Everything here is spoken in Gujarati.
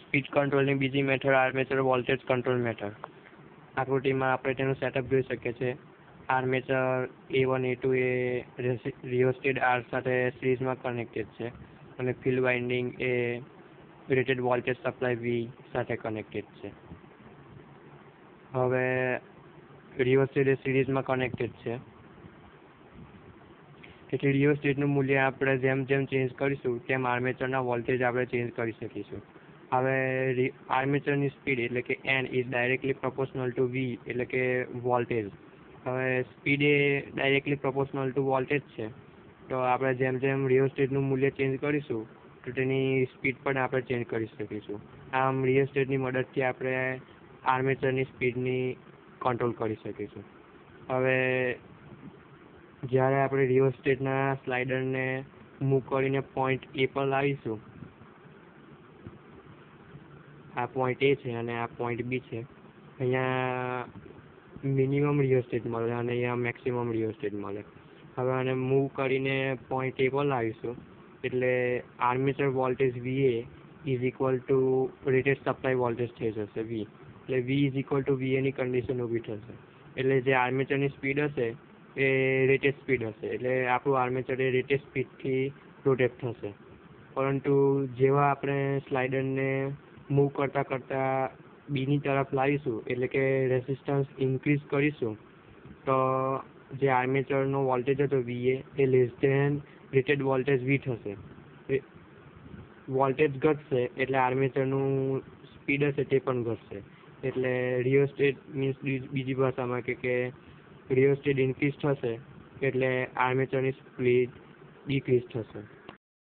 સ્પીડ કંટ્રોલની બીજી method armature voltage control method. આકૃતિમાં આપણે તેનું સેટઅપ જોઈ શકીએ છીએ. આર્મેચર A1 A2 એ રિયોસ્ટેટ R સાથે સિરીઝમાં કનેક્ટેડ છે અને ફિલ્ડ વાઇન્ડિંગ એ રેટેડ વોલ્ટેજ સપ્લાય V સાથે કનેક્ટેડ છે. હવે રિયોસ્ટેટ એ સિરીઝમાં કનેક્ટેડ છે, તેથી રિયોસ્ટેટનું મૂલ્ય આપણે જેમ જેમ ચેન્જ કરીશું તેમ આર્મેચરના વોલ્ટેજ આપણે ચેન્જ કરી શકીશું. હવે આર્મેચરની સ્પીડ એટલે કે N is directly proportional two V એટલે કે વોલ્ટેજ. હવે સ્પીડ એ ડાયરેક્ટલી પ્રોપોર્શનલ ટુ વોલ્ટેજ છે, તો આપણે જેમ જેમ રિયોસ્ટેટનું મૂલ્ય ચેન્જ કરીશું તો તેની સ્પીડ પણ આપણે ચેન્જ કરી શકીશું. આમ રિયોસ્ટેટની મદદથી આપણે આર્મેચરની સ્પીડની કંટ્રોલ કરી શકીશું. હવે જ્યારે આપણે રિયોસ્ટેટના સ્લાઇડરને મૂવ કરીને પોઈન્ટ A પર લાવીશું, આ પોઈન્ટ A છે અને આ પોઈન્ટ B છે. અહીંયા મિનિમમ રિયોસ્ટેટ મળે અને અહીંયા મેક્સિમમ રિયોસ્ટેટ મળે. હવે આને મૂવ કરીને પોઈન્ટ A પર લાવીશું એટલે armature voltage VA is equal to rated supply voltage થઈ જશે V. એટલે V is equal to VA ની કન્ડિશન ઊભી થશે. એટલે જે આર્મેચરની સ્પીડ હશે એ રેટેડ સ્પીડ હશે, એટલે આપણું આર્મેચર એ રેટેડ સ્પીડથી રોટેટ થશે. પરંતુ જેવા આપણે સ્લાઇડરને મૂવ કરતાં બીની તરફ લાવીશું એટલે કે રેઝિસ્ટન્સ ઇન્ક્રીઝ કરીશું, તો જે આર્મેચરનો વોલ્ટેજ હતો VA એ less than rated voltage V થશે. વોલ્ટેજ ઘટશે એટલે આર્મેચરનું સ્પીડ હશે તે પણ ઘટશે. એટલે રિયોસ્ટેટ મીન્સ બીજી ભાષામાં કે રિયોસ્ટેટ ઇન્ક્રીઝ થશે એટલે આર્મેચરની સ્પીડ ડિક્રીઝ થશે.